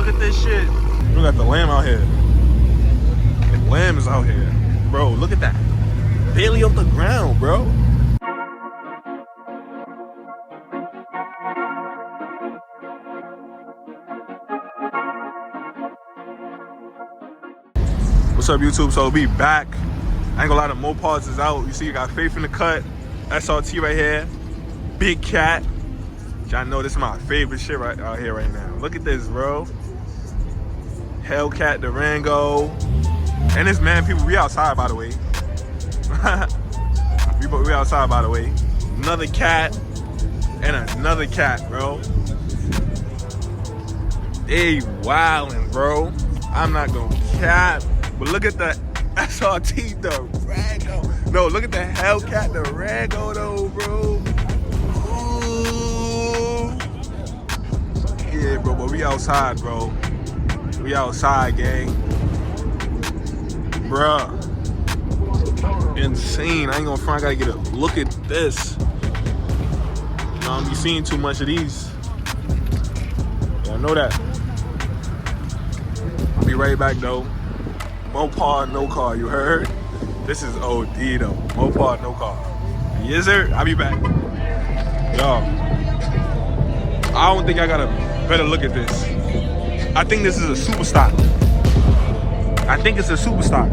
look at this shit. We got the lamb out here. The lamb is out here. Bro, look at that. Barely off the ground, bro. What's up, YouTube? So we back. I ain't gonna lie, the Mopars is out. You see, you got Faith in the cut. SRT right here. Big Cat. Y'all know this is my favorite shit right out here right now. Look at this, bro. Hellcat Durango. And this man, people, we outside, by the way. we outside, by the way. Another cat and another cat, bro. They wildin', bro. I'm not gonna cap. But look at the SRT Durango. No, look at the Hellcat Durango though, bro. Ooh. Yeah, bro, but we outside, bro. We outside, gang. Bruh. Insane. I ain't gonna front, I gotta get a look at this. I don't be seeing too much of these. Yeah, I know that. I'll be right back though. Mopar, no car, you heard? This is OD though. Mopar, no car. Yes, sir. I'll be back. Y'all, I don't think I got a better look at this. I think this is a super stock. I think it's a super stock.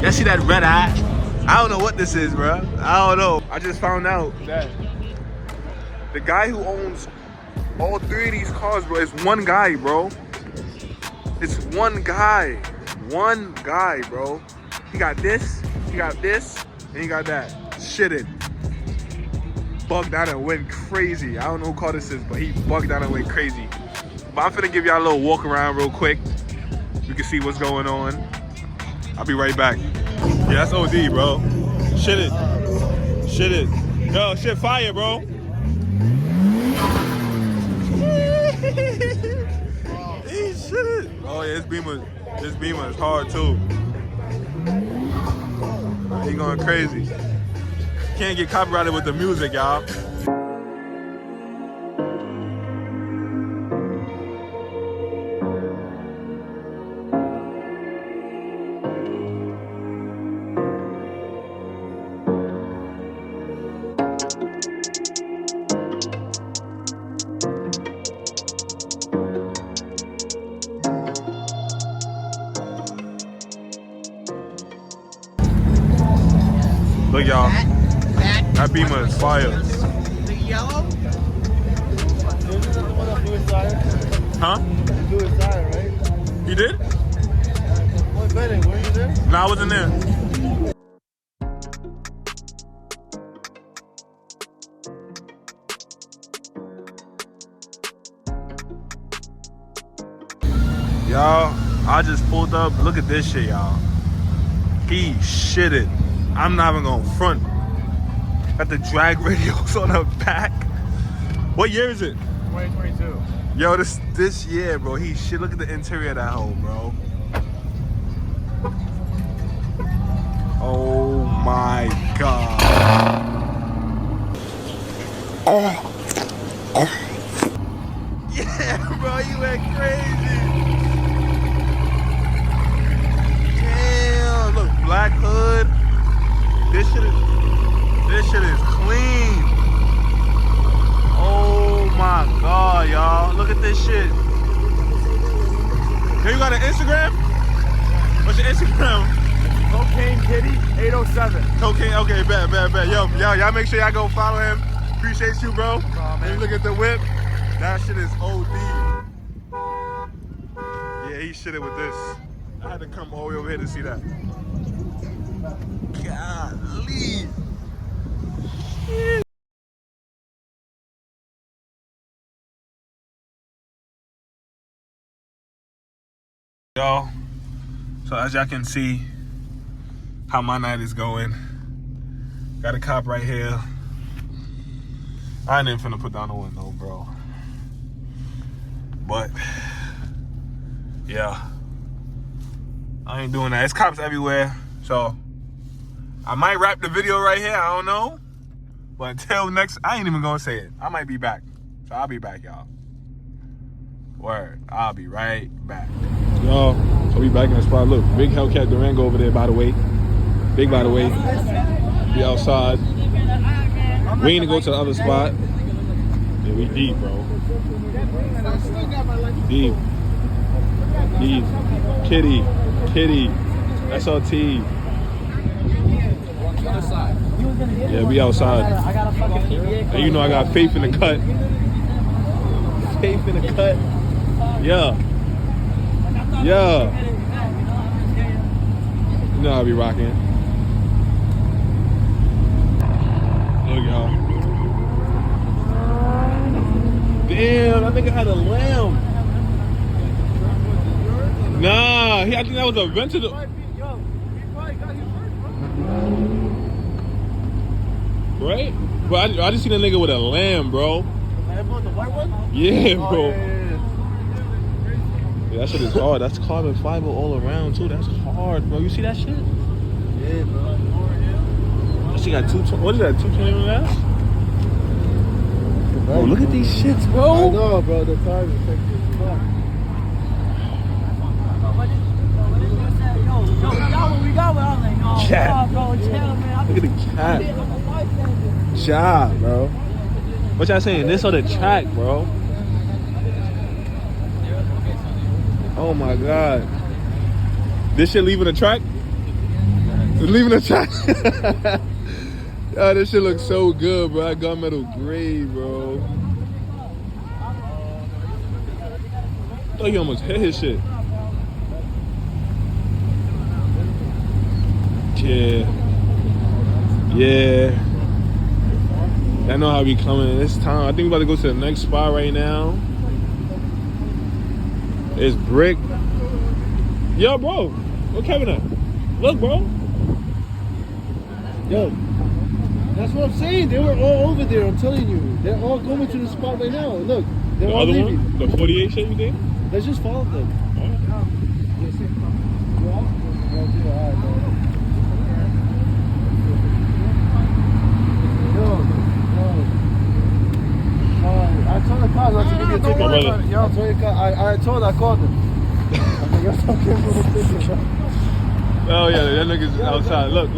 Y'all see that red eye? I don't know what this is, bro. I don't know. I just found out that the guy who owns all three of these cars, bro, is one guy, bro. It's one guy. One guy, bro. He got this, and he got that. Shitted. Bugged out and went crazy. I don't know who car this is, but he bugged out and went crazy. But I'm finna give y'all a little walk around real quick. You can see what's going on. I'll be right back. Yeah, that's OD, bro. Shitted. Shitted. Yo, shit fire, bro. Oh yeah, this Beamer is hard too. He going crazy. Can't get copyrighted with the music, y'all. Look, y'all. That Beamer is fire. The yellow? Huh? Do his tire, right? He did? What betting? Were you there? No, I wasn't there. Y'all, I just pulled up. Look at this shit, y'all. He shitted. I'm not even gonna front. Got the drag radios on the back. What year is it? 2022. Yo, this year, bro. He shit. Look at the interior of that hole, bro. Oh my god. Yeah, bro, you went crazy. Damn, look, black hood. This shit is clean. Oh my god, y'all. Look at this shit. Hey, you got an Instagram? What's your Instagram? Cocaine Kitty 807. Cocaine, okay, bet. Yo, y'all make sure y'all go follow him. Appreciate you, bro. And you look at the whip. That shit is OD. Yeah, he shitted with this. I had to come all the way over here to see that. Golly. Y'all, so as y'all can see how my night is going. Got a cop right here. I ain't even finna put down the window, bro. But yeah, I ain't doing that. It's cops everywhere, so I might wrap the video right here. I don't know, but until next, I ain't even gonna say it. I might be back. So I'll be back, y'all. Word. I'll be right back. Y'all, so we back in the spot. Look, big Hellcat Durango over there, by the way. Big, by the way. Be outside. We ain't to go to the other spot. Yeah, we deep, bro. Deep. Deep. Kitty. SRT. Yeah, we outside. And you know I got faith in the cut. Faith in the cut. Yeah. You know I'll be rocking. Look, y'all. Damn, that nigga had a lamb. Nah, I think that was a rented. Right? But I just seen a nigga with a lamb, bro. The white one? Yeah, bro. Yeah. Yeah, that shit is hard. That's carbon fiber all around, too. That's hard, bro. You see that shit? Yeah, bro. That shit got what is that, 220 on that? Bro, look at these shits, I bro. know, bro. The time is like Cat. Look at the cat. Job, bro. What y'all saying? This on the track, bro. Oh my god. This shit leaving the track? It's leaving the track. Oh, this shit looks so good, bro. That gunmetal gray, bro. I thought he almost hit his shit. Yeah. I know how we coming. It's time. I think we about to go to the next spot right now. It's Brick. Yo, bro. Where Kevin at? Look, bro. Yo, that's what I'm saying. They were all over there. I'm telling you. They're all going to the spot right now. Look, they're The all other leaving. one? The 48 shit you did? Let's just follow them. I told the car not to give you a ticket. I called them. Oh yeah, that nigga's outside. Look.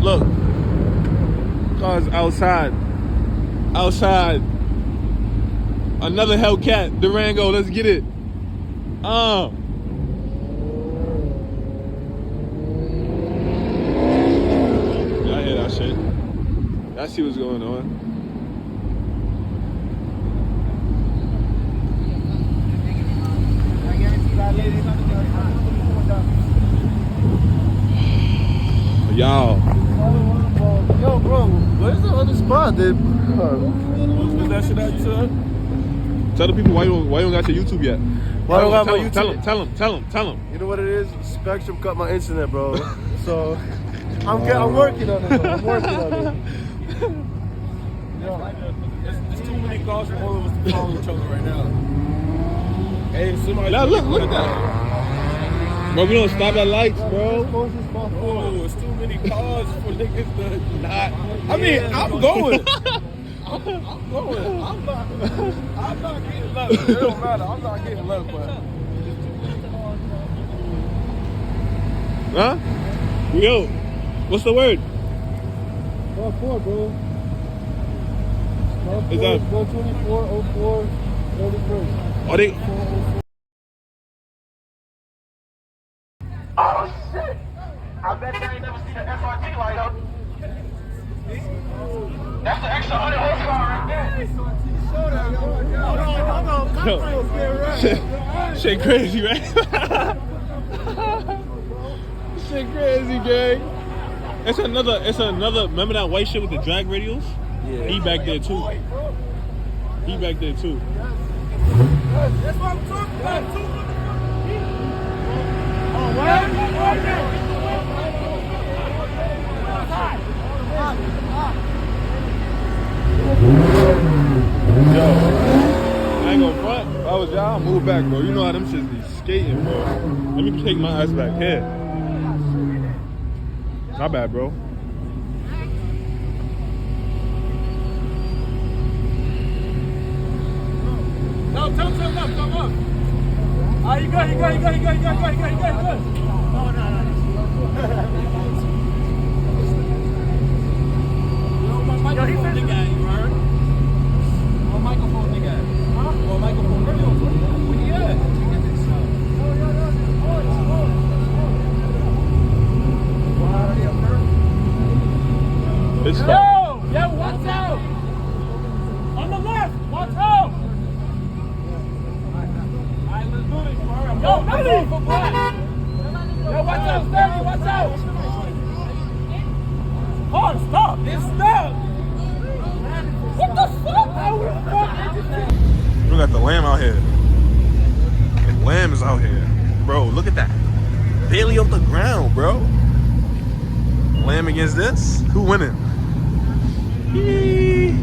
Look. Cars outside. Another Hellcat Durango. Let's get it. I hear that shit. I see what's going on. Y'all. Yo, bro, where's the other spot, dude? That shit at, tell the people why you don't got your YouTube yet. Why don't I have my YouTube? Tell them. You know what it is? Spectrum cut my internet, bro. So I'm working on it, bro. I'm working on it. There's too many calls for all of us to follow each other right now. Hey, somebody. Now look at that. Bro, we don't stop at lights, bro. Oh, it's too many cars for niggas to not. I mean, I'm going. I'm going. I'm not getting left. It don't matter. I'm not getting left, but. Huh? Yo, what's the word? 4, bro. Is that 124, 04, 33. are they? Oh shit! I bet they ain't never seen an SRT light up. That's the extra 100 horsepower right there. Shit crazy, right? Shit crazy, gang. It's another. Remember that white shit with the drag radials? Yeah. He back there too. That's what I'm talking about. Yo, I ain't gonna front. If I was y'all, I'll move back, bro. You know how them shits be skating, bro. Let me take my ass back here. Not bad, bro. You good. Yo, he finished the game, you heard? What microphone nigga at? Huh? What microphone? Where he at? It's Yo, watch out! On the left, watch out! Alright, let's do this, bro. Yo, Melly! Yo, watch out, Stanley, watch out! Oh, stop! It's stuck! What the fuck? We got the lamb out here. The lamb is out here. Bro, look at that. Barely off the ground, bro. Lamb against this? Who winning? Yee.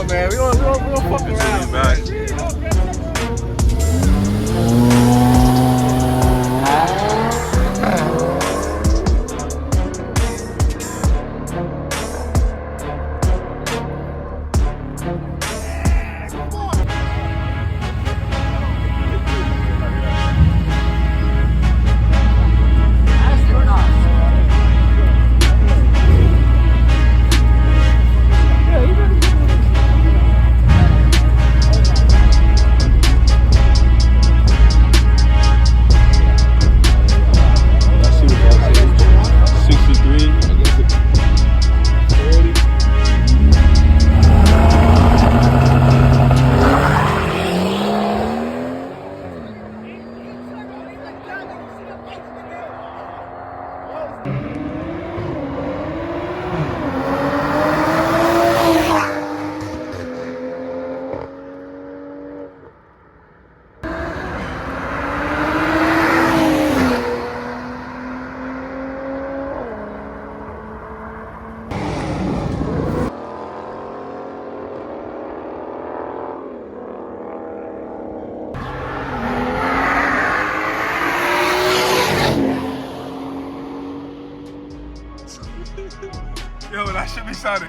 Man, we don't fuck around. Back. Yo, that should be sounding.